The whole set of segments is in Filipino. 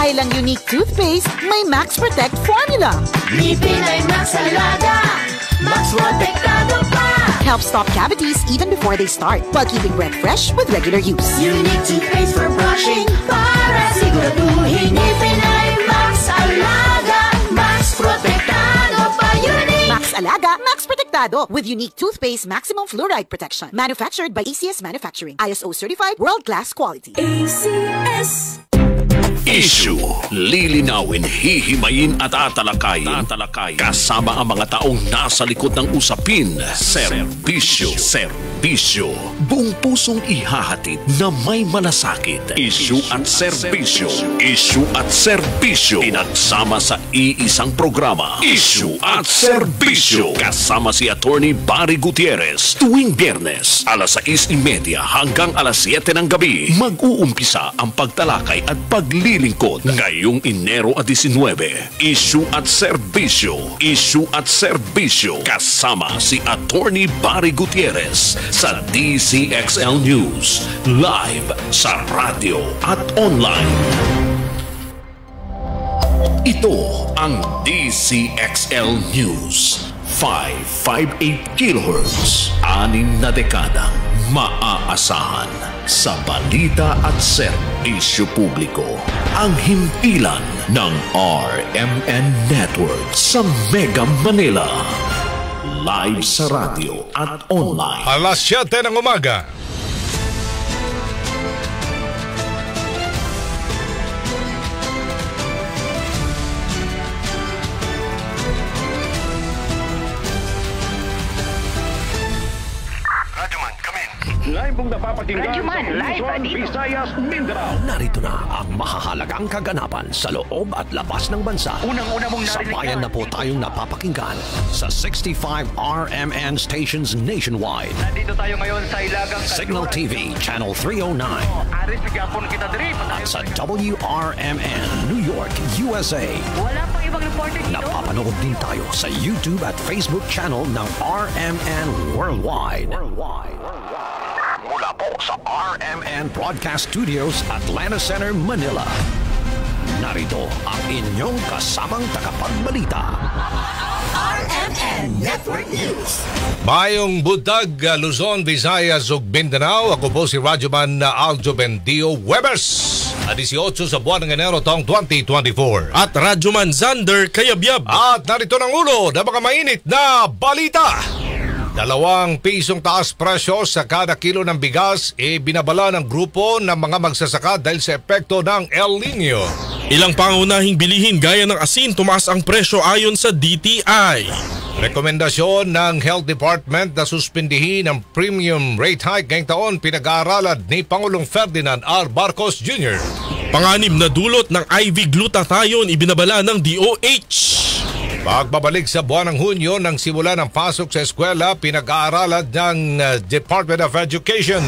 Dahil ang unique toothpaste, may Max Protect formula. Ngipin ay Max Alaga, Max Protektado pa. Helps stop cavities even before they start, while keeping breath fresh with regular use. Unique toothpaste for brushing, para siguraduhin. Ngipin ay Max Alaga, Max Protektado pa. Unique Max Alaga, Max Protektado with unique toothpaste maximum fluoride protection. Manufactured by ACS Manufacturing. ISO certified world-class quality. ACS. Issue, lilinawin, hihimayin at atalakay kasama ang mga taong nasa likod ng usapin. Serbisyo. Buong pusong ihahatid na may malasakit. Issue at serbisyo. Pinagsama sa iisang programa. Issue at serbisyo. Kasama si Attorney Barry Gutierrez. Tuwing Biyernes, alas 6:30 hanggang alas 7 ng gabi. Mag-uumpisa ang pagtalakay at paglilingkod ngayong Enero 19. Issue at serbisyo. Kasama si Attorney Barry Gutierrez sa DCXL News. Live sa radyo at online. Ito ang DCXL News. 558 kHz. 6 na dekadang maaasahan sa balita at serbisyo publiko. Ang himpilan ng RMN Network sa Mega Manila. Live sa radio at online. Alas 7 ng umaga. Live pong napapakinggan Radyoman, sa live Luzon, dito. Visayas, Mindanao. Narito na ang mahahalagang kaganapan sa loob at labas ng bansa. Unang-una mong narinig Sabayan na po tayong napapakinggan sa 65 RMN stations nationwide. Nandito tayo ngayon sa Ilagang Signal TV, Channel 309. Aris, bigyan kita diri. At sa WRMN, New York, USA. Wala pang ibang reporter dito. Napapanood din tayo sa YouTube at Facebook channel ng RMN Worldwide. Mula po sa RMN Broadcast Studios, Atlanta Center, Manila. Narito ang inyong kasamang tagapagbalita. RMN Network News. Mayong buntag, Luzon, Visayas ug Mindanao. Ako po si Radyoman Aljo Bendio Webers. 18 sa buwan ng Enero taong 2024. At Radyoman Zander Kayabyab. At narito ng ulo na mga mainit na balita. 2 pisong taas presyo sa kada kilo ng bigas binabala ng grupo ng mga magsasaka dahil sa epekto ng El Nino. Ilang pangunahing bilihin gaya ng asin tumaas ang presyo ayon sa DTI. Rekomendasyon ng Health Department na suspindihin ang premium rate hike ngayong taon pinag-aaralan ni Pangulong Ferdinand R. Marcos Jr. Panganib na dulot ng IV glutathione ibinabala ng DOH. Pagbabalik sa buwan ng Hunyo nang simula ng pasok sa eskwela, pinag-aaralan ng Department of Education.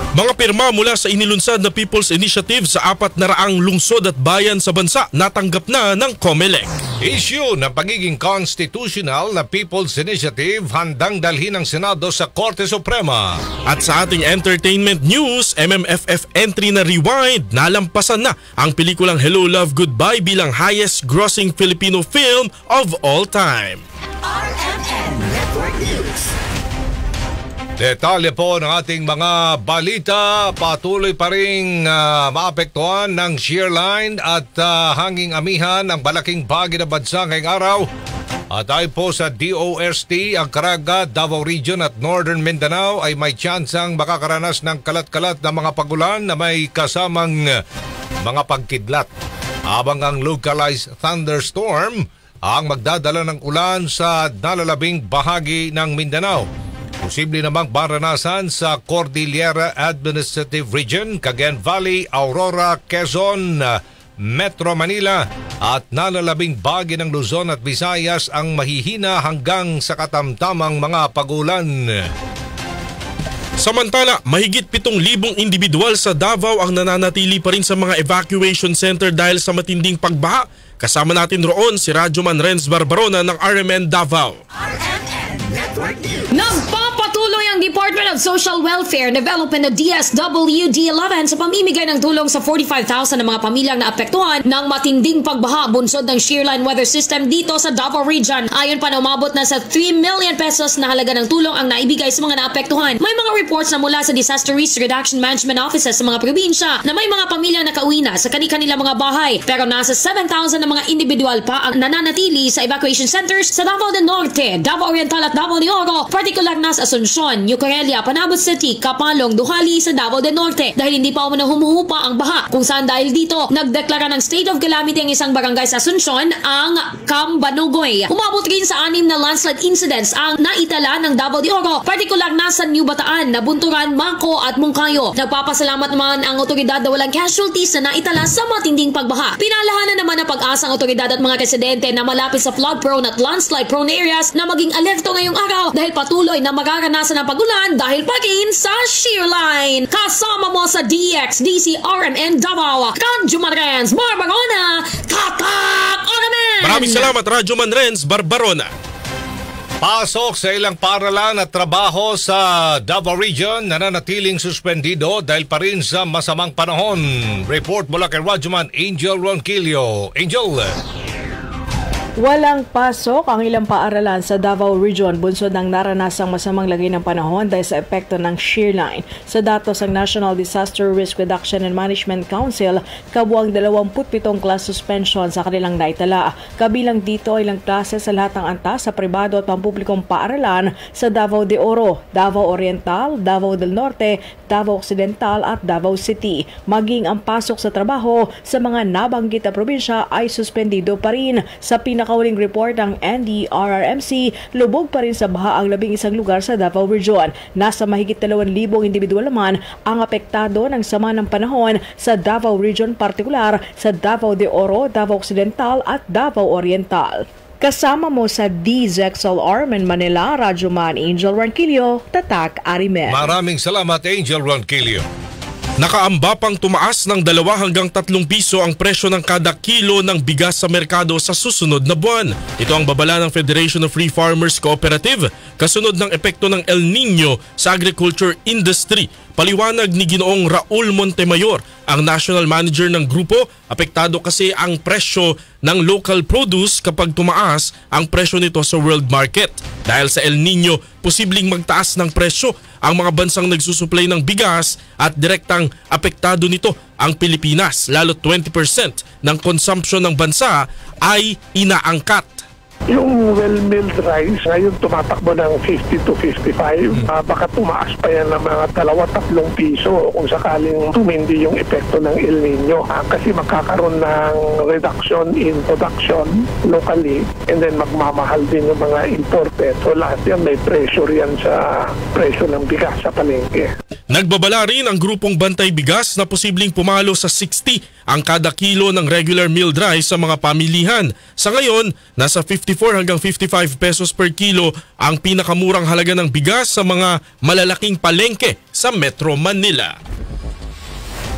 Mga pirma mula sa inilunsad na People's Initiative sa 400 lungsod at bayan sa bansa natanggap na ng COMELEC. Issue ng pagiging constitutional na People's Initiative handang dalhin ng Senado sa Korte Suprema. At sa ating entertainment news, MMFF entry na Rewind, nalampasan na ang pelikulang Hello Love Goodbye bilang highest grossing Filipino film of all time. RMN Network News. Detalye po ng ating mga balita, patuloy pa rin maapektuhan ng shear line at hanging amihan ang malaking bahagi ng bansa ngayong araw. At ay po sa DOST, ang Caraga, Davao Region at Northern Mindanao ay may tsansang makakaranas ng kalat-kalat na mga pagulan na may kasamang mga pagkidlat. Habang ang localized thunderstorm ang magdadala ng ulan sa nalalabing bahagi ng Mindanao. Posible namang maranasan sa Cordillera Administrative Region, Cagayan Valley, Aurora, Quezon, Metro Manila at nalalabing bahagi ng Luzon at Visayas ang mahihina hanggang sa katamtamang mga pagulan. Samantala, mahigit 7,000 individual sa Davao ang nananatili pa rin sa mga evacuation center dahil sa matinding pagbaha. Kasama natin roon si Radyoman Renz Barbarona ng RMN Davao. RMN Network News. Nagpapatuloy ang ang Department of Social Welfare and Development o DSWD-11 sa pamimigay ng tulong sa 45,000 na mga pamilyang naapektuhan ng matinding pagbaha bunsod ng shearline weather system dito sa Davao Region. Ayon pa na umabot na sa 3 million pesos na halaga ng tulong ang naibigay sa mga naapektuhan. May mga reports na mula sa Disaster Risk Reduction Management Offices sa mga probinsya na may mga pamilyang nakauwi na sa kanilang mga bahay, pero nasa 7,000 na mga individual pa ang nananatili sa evacuation centers sa Davao del Norte, Davao Oriental at Davao de Oro, partikular na sa Asuncion, New Corelia, Panabot City, Kapalong, Duhali sa Davao del Norte dahil hindi pa umano humuhupa ang baha. Kung saan dahil dito, nagdeklara ng state of calamity ang isang barangay sa Asuncion, ang Cambanugoy. Umabot rin sa 6 na landslide incidents ang naitala ng Davao de Oro, partikular na sa New Bataan, Nabunturan, Mangko at Mungkayo. Nagpapasalamat naman ang otoridad na walang casualties na naitala sa matinding pagbaha. Pinalahanan naman ng pag-asa ang otoridad at mga residente na malapit sa flood-prone at landslide-prone areas na maging alerto ngayong araw dahil patuloy na mararanasan ng pagulan dahil pa rin sa shearline. Kasama mo sa DX, RMN Davao, Radyo Manrens, Barbarona, Tatak RMN! Maraming salamat, Radyo Manrens, Barbarona. Pasok sa ilang paaralan at trabaho sa Davao Region nananatiling suspendido dahil pa rin sa masamang panahon. Report mula kay Radyoman Angel Ronquillo. Angel! Walang pasok ang ilang paaralan sa Davao Region bunsod ng naranasang masamang lagay ng panahon dahil sa epekto ng shearline. Sa datos ng National Disaster Risk Reduction and Management Council, kabuang 27 class suspension sa kanilang naitala. Kabilang dito ay ilang klase sa lahat ng antas sa pribado at pampublikong paaralan sa Davao de Oro, Davao Oriental, Davao del Norte, Davao Occidental at Davao City. Maging ang pasok sa trabaho sa mga nabanggit na probinsya ay suspendido pa rin. Sa pinakauling report ng NDRRMC, lubog pa rin sa baha ang 11 lugar sa Davao Region. Nasa mahigit 2,000 individual naman ang apektado ng sama ng panahon sa Davao Region, partikular sa Davao de Oro, Davao Occidental at Davao Oriental. Kasama mo sa DZXLR Manila, Radyoman Angel Ronquillo, Tatak RMN. Maraming salamat, Angel Ronquillo. Nakaamba pang tumaas ng 2 hanggang 3 piso ang presyo ng kada kilo ng bigas sa merkado sa susunod na buwan. Ito ang babala ng Federation of Free Farmers Cooperative kasunod ng epekto ng El Nino sa agriculture industry. Paliwanag ni Ginoong Raul Montemayor, ang national manager ng grupo, apektado kasi ang presyo ng local produce kapag tumaas ang presyo nito sa world market. Dahil sa El Nino, posibleng magtaas ng presyo ang mga bansang nagsusupply ng bigas at direktang apektado nito ang Pilipinas. Lalo 20% ng consumption ng bansa ay inaangkat. Yung well-milled rice, ngayon tumatakbo ng 50 to 55. Baka tumaas pa yan ng mga 2-3 piso kung sakaling tumindi yung epekto ng El Nino. Kasi magkakaroon ng reduction in production locally and then magmamahal din yung mga imported. So lahat yan may pressure yan sa presyo ng bigas sa palengke. Nagbabala rin ang grupong Bantay Bigas na posibleng pumalo sa 60 ang kada kilo ng regular milled rice sa mga pamilihan. Sa ngayon, nasa 54 hanggang 55 pesos per kilo ang pinakamurang halaga ng bigas sa mga malalaking palengke sa Metro Manila.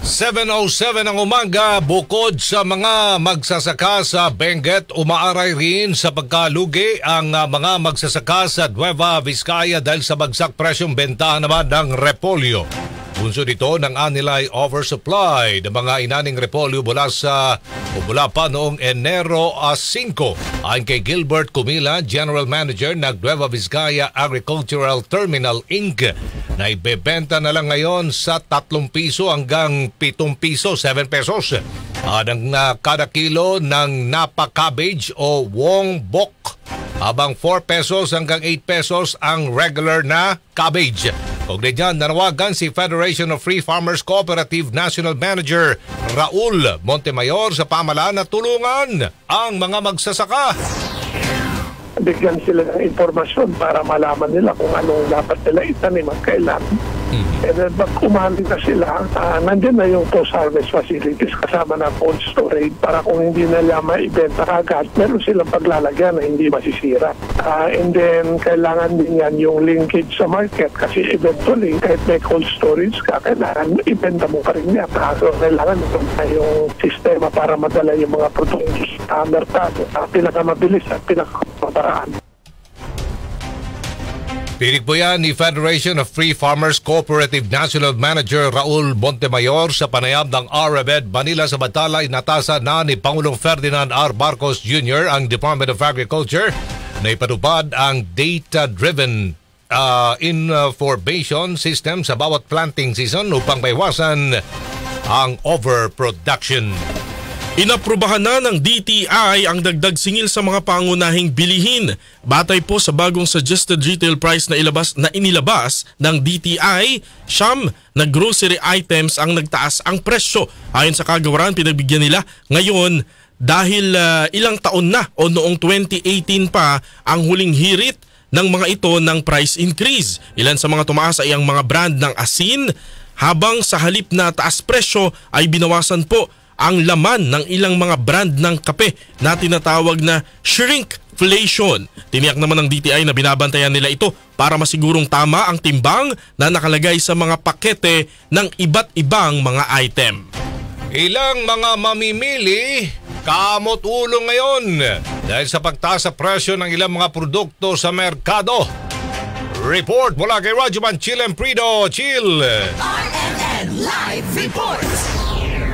7:07 ang umaga, bukod sa mga magsasaka sa Benguet, umaaray rin sa pagkalugi ang mga magsasaka sa Nueva Vizcaya dahil sa bagsak presyong bentahan naman ng repolyo. Bunso dito ng anilay oversupply ng mga inaning repolyo mula pa noong Enero 5. Ayon kay Gilbert Cumila, General Manager ng Nueva Vizcaya Agricultural Terminal Inc., na ibebenta na lang ngayon sa 3 piso hanggang 7 piso, 7 pesos. Ang kada kilo ng Napa cabbage o Wong Bok, habang 4 pesos hanggang 8 pesos ang regular na cabbage. Kaugnay niyan, nanawagan si Federation of Free Farmers Cooperative National Manager Raul Montemayor sa pamahalaan na tulungan ang mga magsasaka. Bigyan sila ng informasyon para malaman nila kung anong dapat nila itanim at kailan. And then pag umali na sila, nandyan na yung post-harvest facilities kasama na cold storage para kung hindi nila maibenta agad, meron silang paglalagyan na hindi masisira. And then kailangan din yan yung linkage sa market kasi eventually kahit may cold storage ka, kailangan ibenta mo pa rin yan. So kailangan ito na yung sistema para madala yung mga produktos sa merkado. Pinakamabilis at pinakaparaan. Pinig po yan ni Federation of Free Farmers Cooperative National Manager Raul Montemayor sa panayam ng RMN Manila. Samantala, inatasan na ni Pangulong Ferdinand R. Marcos Jr. ang Department of Agriculture na ipatupad ang data-driven information system sa bawat planting season upang maiwasan ang overproduction. Inaprubahan na ng DTI ang dagdag singil sa mga pangunahing bilihin. Batay po sa bagong suggested retail price na inilabas ng DTI, siyam na grocery items ang nagtaas ang presyo. Ayon sa kagawaran, pinagbigyan nila ngayon dahil ilang taon na o noong 2018 pa ang huling hirit ng mga ito ng price increase. Ilan sa mga tumaas ay ang mga brand ng asin, habang sa halip na taas presyo ay binawasan po ang laman ng ilang mga brand ng kape na tinatawag na shrinkflation. Tiniyak naman ng DTI na binabantayan nila ito para masigurong tama ang timbang na nakalagay sa mga pakete ng iba't ibang mga item. Ilang mga mamimili kamot ulo ngayon dahil sa pagtaas sa presyo ng ilang mga produkto sa merkado. Report mula kay Radyoman Chill Emprido. Chill! RMN Live Reports.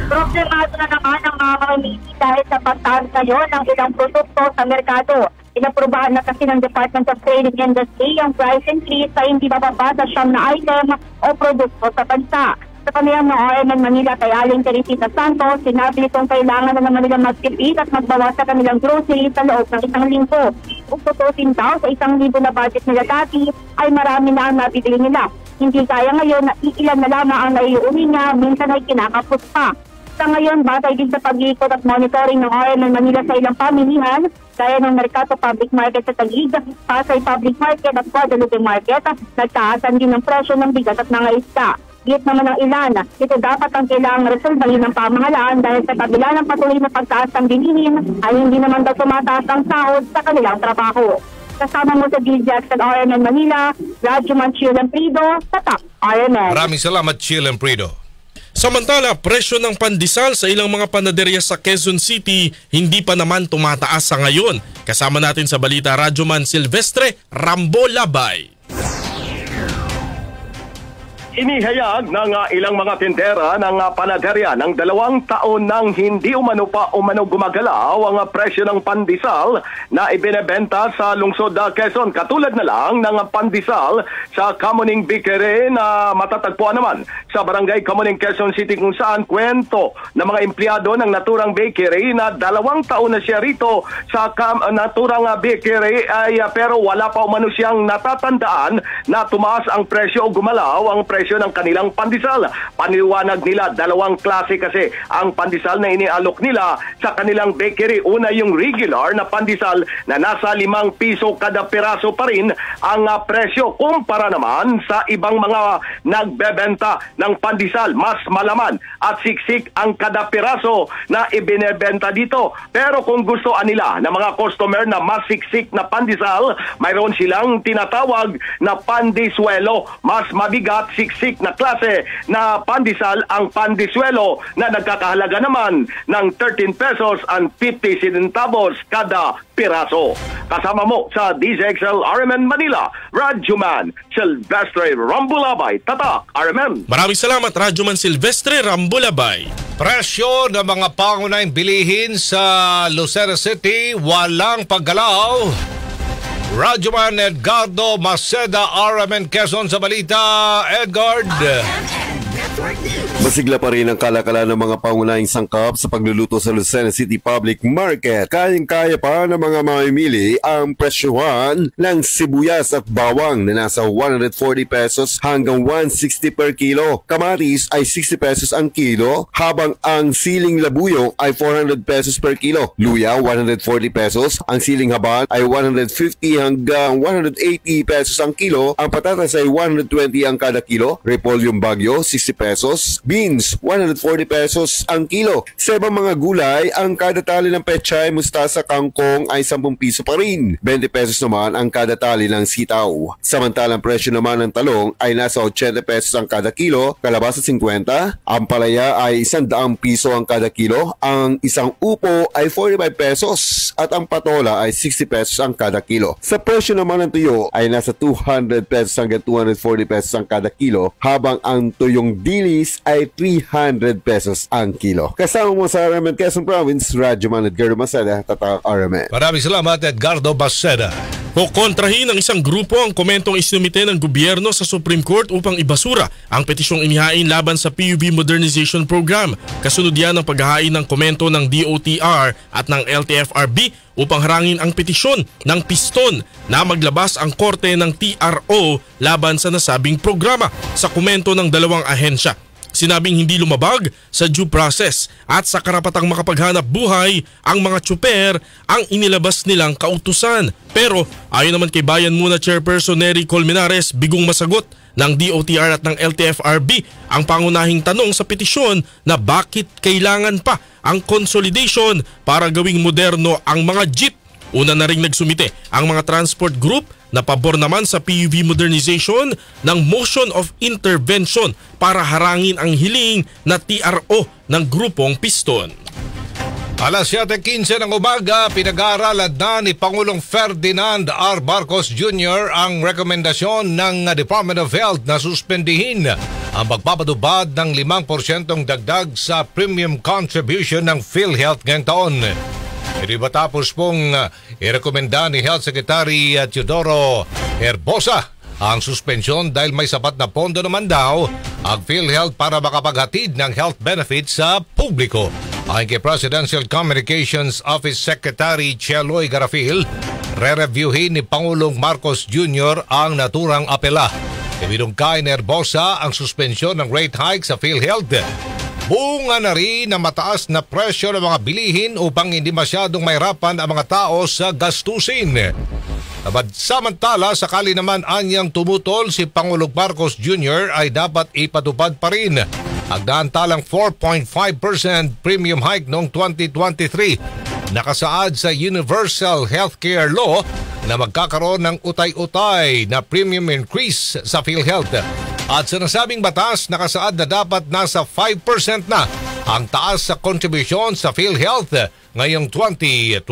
Problemado na naman ang mga mamimili dahil sa pagtaas ngayon ng ilang produkto sa merkado. Inaprubahan na kasi ng Department of Trade and Industry ang price increase sa hindi bababa sa siyam na item o produkto sa bansa. Sa panayam ng RMN Manila kay Aling Teresita Santos, sinabi itong kailangan na naman nilang magtipid at magbawas sa kanilang grocery sa loob ng isang linggo. Kung tutusin daw sa 1,000 na budget nila dati, ay marami na ang nabibili nila. Hindi kaya ngayon na iilan na lamang ang naiuwi niya, minsan ay kinakapos pa. Sa ngayon, batay din sa pag-iikot at monitoring ng RMN Manila sa ilang pamilihan, gaya ng Mercato Public Market sa Taguig, Pasay Public Market at Guadalupe Market, nagtaasan din ng presyo ng bigas at mga isda. Git naman ng ilan, ito dapat ang kailangang resolbahin ng pamahalaan dahil sa kabila ng patuloy na pagtaas ng bilihin ay hindi naman daw tumataas ang sahod sa kanilang trabaho. Kasama mo sa DZX at RMN Manila, Radyoman Chill Emprido, Tatak RMN. Maraming salamat, Chill Emprido. Samantala, presyo ng pandesal sa ilang mga panaderya sa Quezon City hindi pa naman tumataas sa ngayon. Kasama natin sa balita Radyoman Silvestre Rambo Labay. Inihayag ng ilang mga tindera ng panaderya ng 2 taon nang hindi umano gumagalaw ang presyo ng pandesal na ibinebenta sa lungsod Quezon. Katulad na lang ng pandesal sa Kamuning Bakery na matatagpuan naman sa Barangay Kamuning, Quezon City, kung saan kwento ng mga empleyado ng naturang bakery na 2 taon na siya rito sa naturang bakery pero wala pa umano siyang natatandaan na tumaas ang presyo o gumalaw ang presyo ng kanilang pandesal. Paniwanag nila, 2 klase kasi ang pandesal na inialok nila sa kanilang bakery. Una, yung regular na pandesal na nasa 5 piso kada piraso pa rin ang presyo, kumpara naman sa ibang mga nagbebenta ng pandesal. Mas malaman at siksik ang kada piraso na ibinebenta dito. Pero kung gustoan nila ng mga customer na mas siksik na pandesal, mayroon silang tinatawag na pandisuelo. Mas mabigat, siksik na klase na pandesal ang pandisuelo na nagkakahalaga naman ng 13 pesos and 50 centavos kada piraso. Kasama mo sa DZXL RMN Manila, Radyoman Silvestre Rambulabay, Tatak RMN. Maraming salamat, Radyoman Silvestre Rambulabay. Presyo ng mga pangunahing bilihin sa Lucena City walang paggalaw. Radyoman Edgardo Maceda, RMN Quezon sa balita. Edgard. Masigla pa rin ang kalakalan ng mga pangunahing sangkap sa pagluluto sa Lucena City Public Market. Kayang-kaya pa ng mga mamimili ang presyuhan ng sibuyas at bawang na nasa 140 pesos hanggang 160 per kilo. Kamatis ay 60 pesos ang kilo, habang ang siling labuyong ay 400 pesos per kilo. Luya 140 pesos, ang siling haba ay 150 hanggang 180 pesos ang kilo. Ang patatas ay 120 ang kada kilo. Repolyong bagyo 60 pesos. beans 140 pesos ang kilo. Sa ibang mga gulay, ang kada tali ng pechay, mustasa, kangkong ay 10 piso pa rin. 20 pesos naman ang kada tali ng sitaw. Samantalang presyo naman ng talong ay nasa 80 pesos ang kada kilo, kalabasa 50, ang palaya ay 100 piso ang kada kilo, ang isang upo ay 45 pesos at ang patola ay 60 pesos ang kada kilo. Sa presyo naman ng tuyo ay nasa 200 pesos hanggang 240 pesos ang kada kilo, habang ang tuyong dilis ay 300 pesos ang kilo. Kasama mo sa RMN Quezon Province, Radyoman Edgardo Maceda, Tatak RMN. Maraming salamat, Edgardo Maceda. Kukontrahin ng isang grupo ang komentong isinumite ng gobyerno sa Supreme Court upang ibasura ang petisyong inihain laban sa PUV Modernization Program. Kasunod yan ng paghahain ng komento ng DOTR at ng LTFRB upang harangin ang petisyon ng piston na maglabas ang korte ng TRO laban sa nasabing programa. Sa komento ng dalawang ahensya, sinabing hindi lumabag sa due process at sa karapatang makapaghanap buhay ang mga tsuper ang inilabas nilang kautusan. Pero ayon naman kay Bayan Muna Chairperson Nery Colmenares, bigong masagot ng DOTR at ng LTFRB ang pangunahing tanong sa petisyon na bakit kailangan pa ang consolidation para gawing moderno ang mga jeep. Una na ring nagsumite ang mga transport group na pabor naman sa PUV modernization ng motion of intervention para harangin ang hiling na TRO ng grupong piston. Alas 7:15 ng umaga, pinag-aaralan na ni Pangulong Ferdinand R. Marcos Jr. ang rekomendasyon ng Department of Health na suspendihin ang pagpapatupad ng 5% dagdag sa premium contribution ng PhilHealth ngayong taon. Hindi ba tapos pong irekomenda ni Health Secretary Teodoro Herbosa ang suspensyon dahil may sapat na pondo naman daw ang PhilHealth para makapaghatid ng health benefits sa publiko. Ayon kay Presidential Communications Office Secretary Cheloy Garafil, re-reviewin ni Pangulong Marcos Jr. ang naturang apela. Ibinungkay ni Herbosa ang suspensyon ng rate hike sa PhilHealth. Bunga na rin na mataas na presyo ng mga bilihin upang hindi masyadong mahirapan ang mga tao sa gastusin. Samantala, sakali naman anyang tumutol si Pangulong Marcos Jr. ay dapat ipatupad pa rin ang naantalang 4.5% premium hike noong 2023. Nakasaad sa Universal Healthcare Law na magkakaroon ng utay-utay na premium increase sa PhilHealth. At sa nasabing batas, nakasaad na dapat nasa 5% na ang taas sa contribution sa PhilHealth ngayong 2024.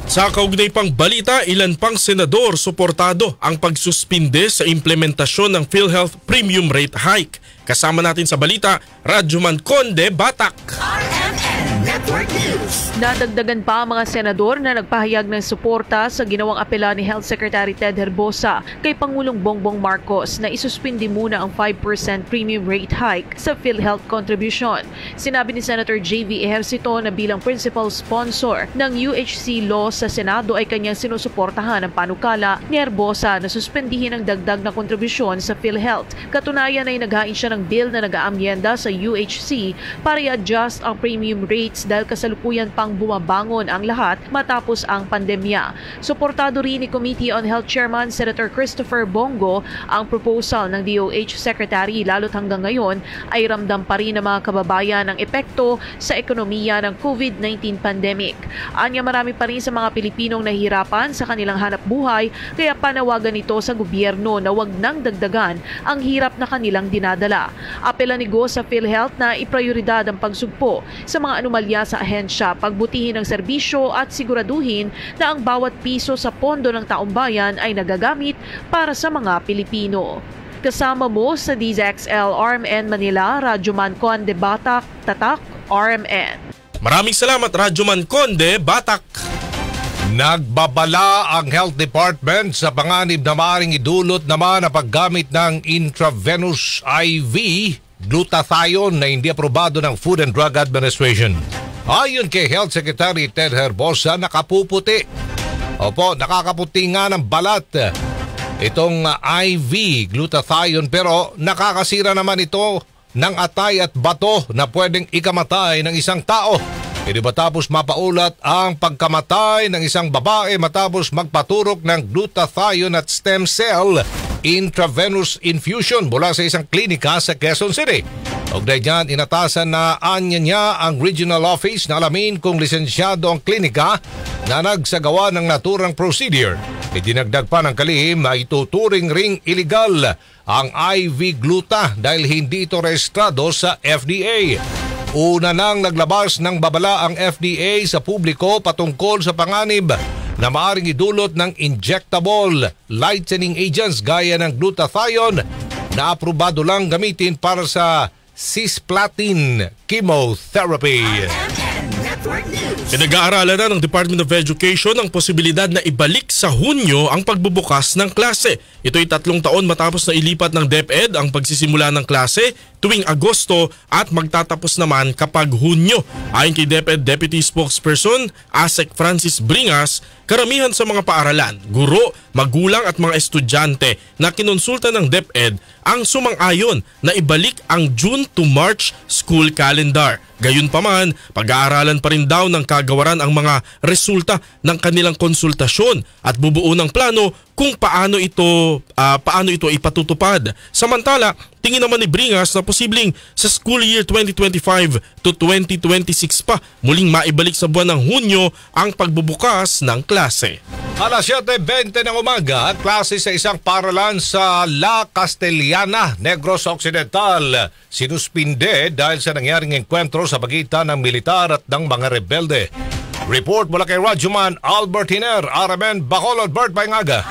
Sa kaugnay pang balita, ilan pang senador suportado ang pagsuspinde sa implementasyon ng PhilHealth Premium Rate Hike. Kasama natin sa balita, Radyoman Conde Batak. RMN Network News. Nadagdagan pa ang mga senador na nagpahayag ng suporta sa ginawang apela ni Health Secretary Ted Herbosa kay Pangulong Bongbong Marcos na isuspindi muna ang 5% premium rate hike sa PhilHealth contribution. Sinabi ni Senator J.V. Ejercito na bilang principal sponsor ng UHC law sa Senado ay kanyang sinusuportahan ang panukala ni Herbosa na suspendihin ang dagdag na kontribusyon sa PhilHealth. Katunayan ay naghain siya ng bill na nag-aamyenda sa UHC para i-adjust ang premium rates dahil kasalukuyan pang bumabangon ang lahat matapos ang pandemya. Suportado rin ni Committee on Health Chairman Senator Christopher Bongo ang proposal ng DOH Secretary, lalo't hanggang ngayon ay ramdam pa rin ng mga kababayan ang epekto sa ekonomiya ng COVID-19 pandemic. Anya, marami pa rin sa mga Pilipinong nahihirapan sa kanilang hanap buhay, kaya panawagan ito sa gobyerno na wag nang dagdagan ang hirap na kanilang dinadala. Apela ni Go sa PhilHealth na iprioridad ang pagsugpo sa mga anomalya sa ahensya, pagbutihin ang serbisyo at siguraduhin na ang bawat piso sa pondo ng taong bayan ay nagagamit para sa mga Pilipino. Kasama mo sa DZXL RMN Manila, Radyoman Conde Batak, Tatak RMN. Maraming salamat, Radyoman Conde Batak. Nagbabala ang Health Department sa panganib na maaaring idulot naman ang paggamit ng intravenous IV glutathione na hindi aprobado ng Food and Drug Administration. Ayon kay Health Secretary Ted Herbosa, nakapuputi. Opo, nakakaputi nga ng balat itong IV glutathione, pero nakakasira naman ito ng atay at bato na pwedeng ikamatay ng isang tao. Hindi ba tapos mapaulat ang pagkamatay ng isang babae matapos magpaturok ng glutathione at stem cell intravenous infusion mula sa isang klinika sa Quezon City. Ogday niyan, inatasan na anya niya ang regional office na alamin kung lisensyado ang klinika na nagsagawa ng naturang procedure. Idinagdag pa ng kalihim na ituturing ring illegal ang IV gluta dahil hindi ito rehistrado sa FDA. Una nang naglabas ng babala ang FDA sa publiko patungkol sa panganib na maaring idulot ng injectable lightening agents gaya ng glutathione na aprobado lang gamitin para sa cisplatin chemotherapy. Pinag-aaralan na ng Department of Education ang posibilidad na ibalik sa Hunyo ang pagbubukas ng klase. Ito'y 3 taon matapos na ilipat ng DepEd ang pagsisimula ng klase tuwing Agosto at magtatapos naman kapag Hunyo. Ayon kay DepEd Deputy Spokesperson Asek Francis Bringas, karamihan sa mga paaralan, guro, magulang at mga estudyante na kinonsulta ng DepEd ang sumang-ayon na ibalik ang June to March school calendar. Gayunpaman, pag-aaralan pa rin daw ng kagawaran ang mga resulta ng kanilang konsultasyon at bubuo ng plano kung paano ito ipatutupad. Samantala, tingin naman ni Bringas na posibleng sa school year 2025 to 2026 pa muling maibalik sa buwan ng Hunyo ang pagbubukas ng klase. Alas 7:20 ng umaga, klase sa isang paaralan sa La Castellana, Negros Occidental, sinuspinde dahil sa nangyaring enkwentro sa pagitan ng militar at ng mga rebelde. Report mula kay Radyoman Albert Hiner, RMN Bacolod. Bert Bayngaga.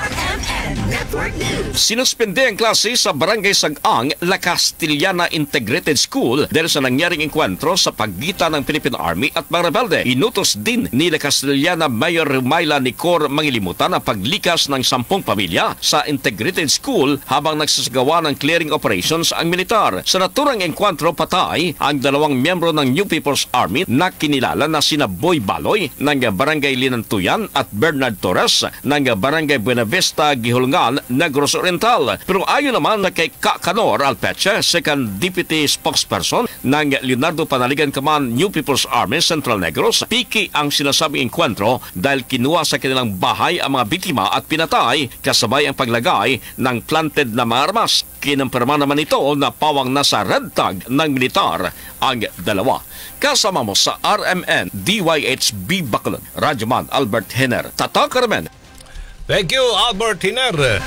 Sinuspende ang klase sa Barangay Sag-ang, La Castellana Integrated School dahil sa nangyaring enkwentro sa pagitan ng Philippine Army at mga rebelde. Inutos din ni La Castellana Mayor Rumayla Nicor Mangilimutan ang paglikas ng 10 pamilya sa Integrated School habang nagsasagawa ng clearing operations ang militar. Sa naturang enkwentro patay ang 2 miyembro ng New People's Army na kinilala na sina Boy Baloy ng Barangay Linantuyan at Bernard Torres ng Barangay Buenavista, Gihulngan, Negros Oriental. Pero ayon naman na kay Kanor Alpeche, second deputy spokesperson ng Leonardo Panaligan Command New People's Army Central Negros, piki ang sinasabing enkwentro dahil kinuha sa kanilang bahay ang mga biktima at pinatay kasabay ang paglagay ng planted na mga armas. Kinampirma naman ito na pawang nasa red tag ng militar ang dalawa. Kasama mo sa RMN DYHB Bacolod, Radyoman Albert Hiner. Tatak RMN. Thank you, Albert Hiner.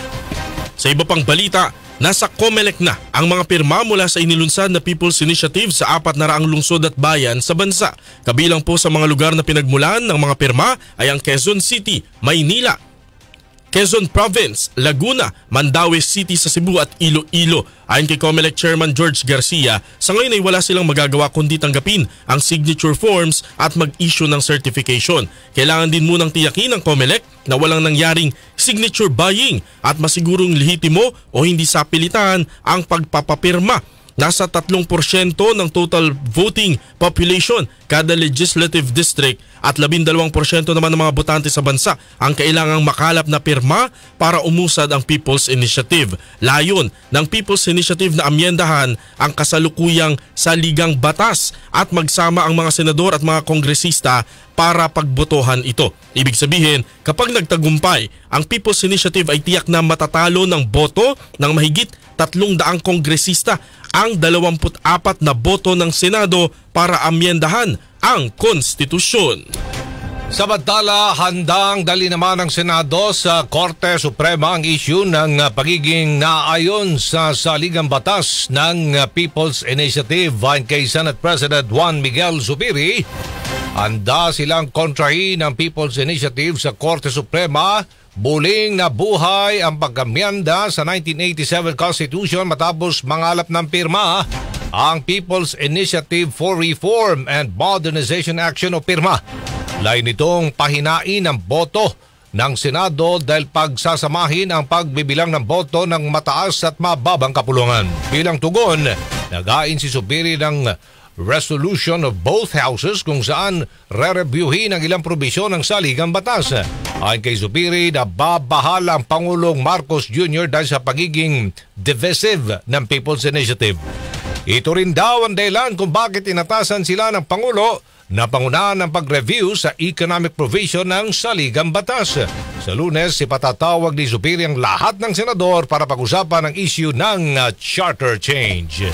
Sa iba pang balita, nasa COMELEC na ang mga pirma mula sa inilunsad na People's Initiative sa 400 lungsod at bayan sa bansa. Kabilang po sa mga lugar na pinagmulan ng mga pirma ay ang Quezon City, Maynila, Quezon Province, Laguna, Mandaue City sa Cebu at Iloilo. Ayon kay COMELEC Chairman George Garcia, sa ngayon ay wala silang magagawa kundi tanggapin ang signature forms at mag-issue ng certification. Kailangan din munang tiyakin ng COMELEC na walang nangyaring signature buying at masigurong lehitimo o hindi sapilitan ang pagpapapirma. Nasa 3% ng total voting population kada legislative district at 12% naman ng mga botante sa bansa ang kailangang makalap na pirma para umusad ang People's Initiative. Layon ng People's Initiative na amyendahan ang kasalukuyang saligang batas at magsama ang mga senador at mga kongresista para pagbotohan ito. Ibig sabihin, kapag nagtagumpay, ang People's Initiative ay tiyak na matatalo ng boto ng mahigit 300 kongresista ang 24 na boto ng Senado para amyendahan ang konstitusyon. Samantala, handang dali naman ng Senado sa Korte Suprema ang issue ng pagiging naayon sa saligang batas ng People's Initiative. Ayon kay Senate President Juan Miguel Zubiri, handa silang kontrahin ang People's Initiative sa Korte Suprema. Buling na buhay ang pag-amyenda sa 1987 Constitution matapos mangalap ng pirma ang People's Initiative for Reform and Modernization Action o PIRMA. Lain nitong pahinain ang boto ng Senado dahil pagsasamahin ang pagbibilang ng boto ng mataas at mababang kapulungan. Bilang tugon, nagain si Zubiri ng resolution of both houses kung saan re-reviewin ang ilang probisyon ng saligang batas. Ayon kay Zubiri, nababahala ang Pangulong Marcos Jr. dahil sa pagiging divisive ng People's Initiative. Ito rin daw ang dahilan kung bakit inatasan sila ng Pangulo na pangunahan ng pag-review sa economic provision ng saligang batas. Sa Lunes, ipatatawag ni Zubiri ang lahat ng senador para pag-usapan ang issue ng charter change.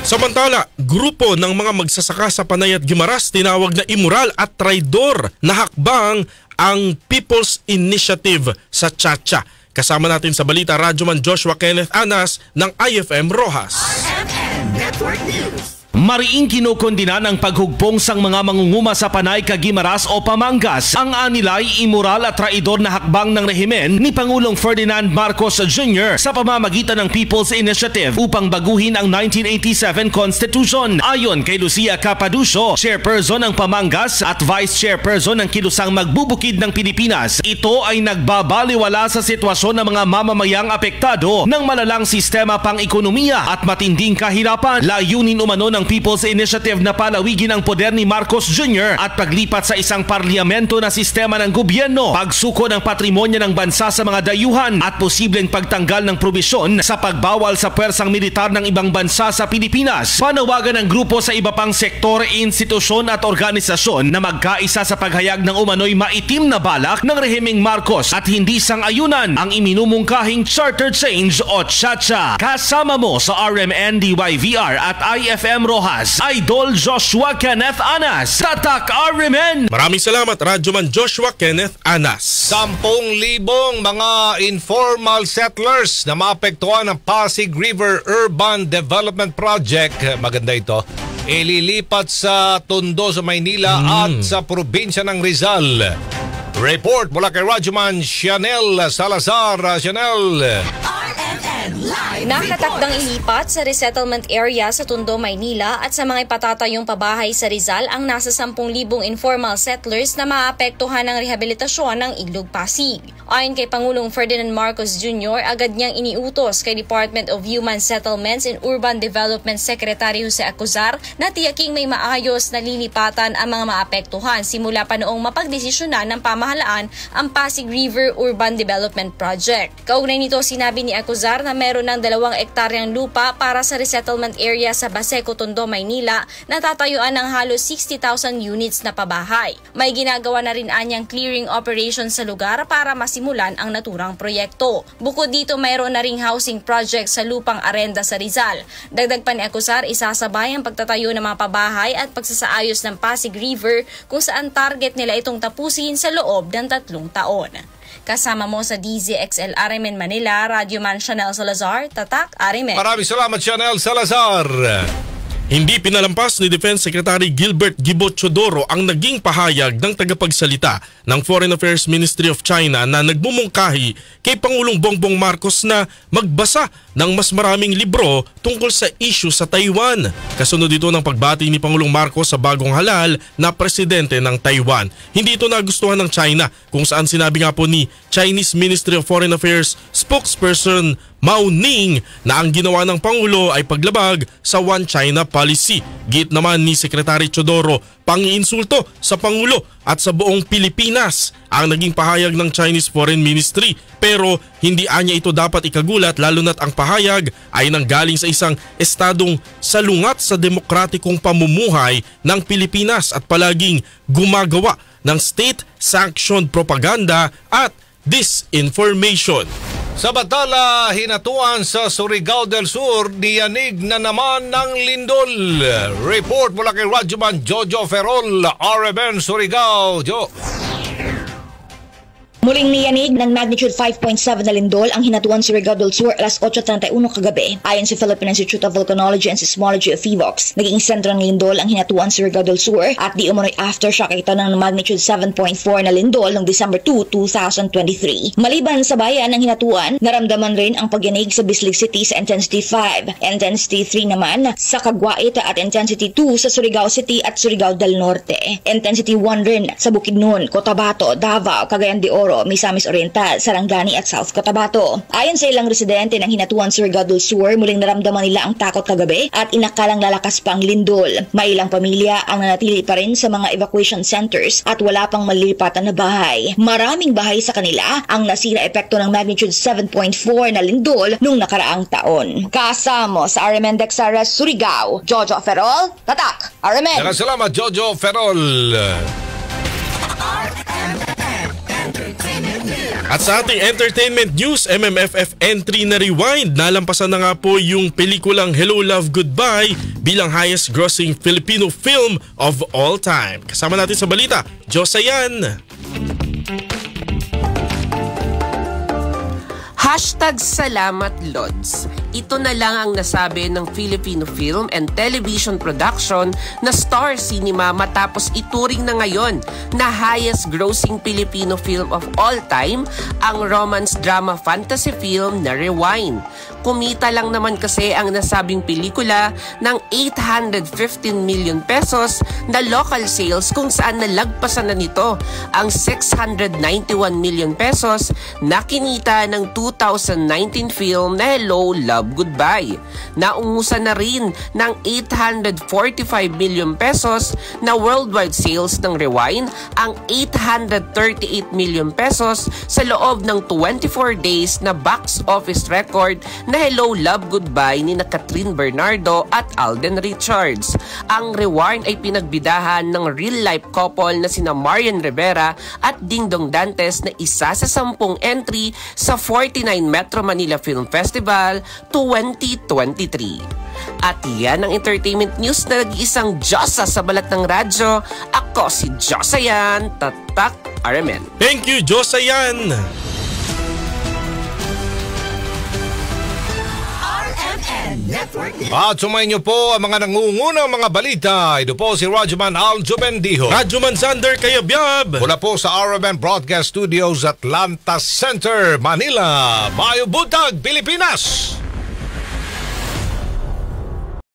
Samantala, grupo ng mga magsasaka sa Panay at Guimaras tinawag na immoral at traidor na hakbang ang People's Initiative sa Chacha. Kasama natin sa balita Radyoman Joshua Kenneth Anas ng IFM Rojas. RMN Network News. Mariing kinukondina ng paghugpong sang mga mangunguma sa Panay, Guimaras o Pamangas ang anilay immoral at traidor na hakbang ng rehimen ni Pangulong Ferdinand Marcos Jr. sa pamamagitan ng People's Initiative upang baguhin ang 1987 Constitution. Ayon kay Lucia Capaducio, chairperson ng Pamangas at vice chairperson ng Kilusang Magbubukid ng Pilipinas, ito ay nagbabaliwala sa sitwasyon ng mga mamamayang apektado ng malalang sistema pang-ekonomiya at matinding kahirapan. Layunin umano ng People's Initiative na palawigin ang poder ni Marcos Jr. at paglipat sa isang parliamento na sistema ng gobyerno, pagsuko ng patrimonyo ng bansa sa mga dayuhan at posibleng pagtanggal ng probisyon sa pagbawal sa pwersang militar ng ibang bansa sa Pilipinas. Panawagan ng grupo sa iba pang sektor, institusyon at organisasyon na magkaisa sa paghayag ng umano'y maitim na balak ng rehimeng Marcos at hindi sang-ayunan ang iminumungkahing charter change o Chacha. Kasama mo sa RMN DYVR at IFM Rojas, Idol Joshua Kenneth Anas, Tatak RMN. Maraming salamat Radyoman Joshua Kenneth Anas. 10,000 mga informal settlers na maapektuhan ng Pasig River Urban Development Project, maganda ito, ililipat sa Tondo sa Maynila at sa probinsya ng Rizal. Report mula kay Radyoman Chanel Salazar. Chanel. Nakatakdang ilipat sa resettlement area sa Tondo, Maynila at sa mga ipatatayong pabahay sa Rizal ang nasa 10,000 informal settlers na maapektuhan ng rehabilitasyon ng Ilog Pasig. Ayon kay Pangulong Ferdinand Marcos Jr., agad niyang iniutos kay Department of Human Settlements and Urban Development Secretary Jose Acuzar na tiyaking may maayos na lilipatan ang mga maapektuhan simula pa noong mapagdesisyonan ng pamahalaan ang Pasig River Urban Development Project. Kaugnay nito, sinabi ni Acuzar na meron ng 2 ektaryang lupa para sa resettlement area sa Baseco, Tondo, Maynila na tatayuan ng halos 60,000 units na pabahay. May ginagawa na rin anyang clearing operation sa lugar para masimulan ang naturang proyekto. Bukod dito, mayroon na ring housing project sa lupang arenda sa Rizal. Dagdag pa ni Acuzar, isasabay ang pagtatayo ng mga pabahay at pagsasaayos ng Pasig River kung saan target nila itong tapusin sa loob ng 3 taon. Kasama mo sa DZXL RMN Manila, Radyoman Chanel Salazar, Tatak RMN. Maraming salamat Chanel Salazar. Hindi pinalampas ni Defense Secretary Gilbert Gibo Chodoro ang naging pahayag ng tagapagsalita ng Foreign Affairs Ministry of China na nagmumungkahi kay Pangulong Bongbong Marcos na magbasa ng mas maraming libro tungkol sa issue sa Taiwan. Kasunod dito ng pagbati ni Pangulong Marcos sa bagong halal na presidente ng Taiwan. Hindi ito nagustuhan ng China kung saan sinabi nga po ni Chinese Ministry of Foreign Affairs spokesperson Mao Ning na ang ginawa ng Pangulo ay paglabag sa One China policy. Git naman ni Secretary Chodoro, pangiinsulto sa Pangulo at sa buong Pilipinas ang naging pahayag ng Chinese Foreign Ministry. Pero hindi anya ito dapat ikagulat lalo na't ang pahayag ay nanggaling sa isang estadong salungat sa demokratikong pamumuhay ng Pilipinas at palaging gumagawa ng state-sanctioned propaganda at disinformation. Sa batala, hinatuan sa Surigao del Sur, niyanig na naman ng lindol. Report mula kay Radyoman Jojo Ferrol, RMN Surigao. Jo. Muling niyanig ng magnitude 5.7 na lindol ang hinatuan sa Surigao del Sur alas 8:31 kagabi. Ayon sa Philippine Institute of Volcanology and Seismology of PHIVOLCS, naging sentro ng lindol ang hinatuan sa Surigao del Sur at di umano'y aftershock ito ng magnitude 7.4 na lindol noong December 2, 2023. Maliban sa bayan ng hinatuan, naramdaman rin ang pagyanig sa Bislig City sa intensity 5, intensity 3 naman sa Caguait at intensity 2 sa Surigao City at Surigao del Norte. Intensity 1 rin sa Bukidnon, Cotabato, Davao, Cagayan de Oro, Misamis Oriental, Sarangani at South Cotabato. Ayon sa ilang residente ng hinatuan sa Surigao del Sur, muling naramdaman nila ang takot kagabi at inakalang lalakas pa ang lindol. May ilang pamilya ang nanatili pa rin sa mga evacuation centers at wala pang malilipatan na bahay. Maraming bahay sa kanila ang nasira epekto ng magnitude 7.4 na lindol nung nakaraang taon. Kasamo sa RMN Dexares, Surigao, Jojo Ferrol, Tatak, RMN. Salamat Jojo Ferrol. At sa ating entertainment news, MMFF entry na Rewind. Nalampasan na nga po yung pelikulang Hello Love Goodbye bilang highest grossing Filipino film of all time. Kasama natin sa balita, Josayan. #Salamat Lods. Ito na lang ang nasabi ng Filipino Film and Television Production na Star Cinema matapos ituring na ngayon na highest grossing Filipino film of all time ang romance drama fantasy film na Rewind. Kumita lang naman kasi ang nasabing pelikula ng 815 million pesos na local sales kung saan nalagpasan na nito ang 691 million pesos na kinita ng 2019 film na Hello Love Goodbye. Naungusan na rin ng 845 million pesos na worldwide sales ng Rewind ang 838 million pesos sa loob ng 24 days na box office record na Hello Love Goodbye ni na Catherine Bernardo at Alden Richards. Ang Rewind ay pinagbidahan ng real-life couple na sina Marian Rivera at Dingdong Dantes na isa sa 10 entry sa 49 Metro Manila Film Festival 2023. At yan ang entertainment news na nag-iisang Diyosa sa balat ng radyo. Ako si Josayan, Tatak RMN. Thank you, Josayan! At sumayin niyo po ang mga nangungunang mga balita. Ito po si Radyoman Aljo Bendijo. Radyoman Zander Kayabyab. Mula po sa RMN Broadcast Studios, Atlanta Center, Manila. Bayo Buntag, Pilipinas.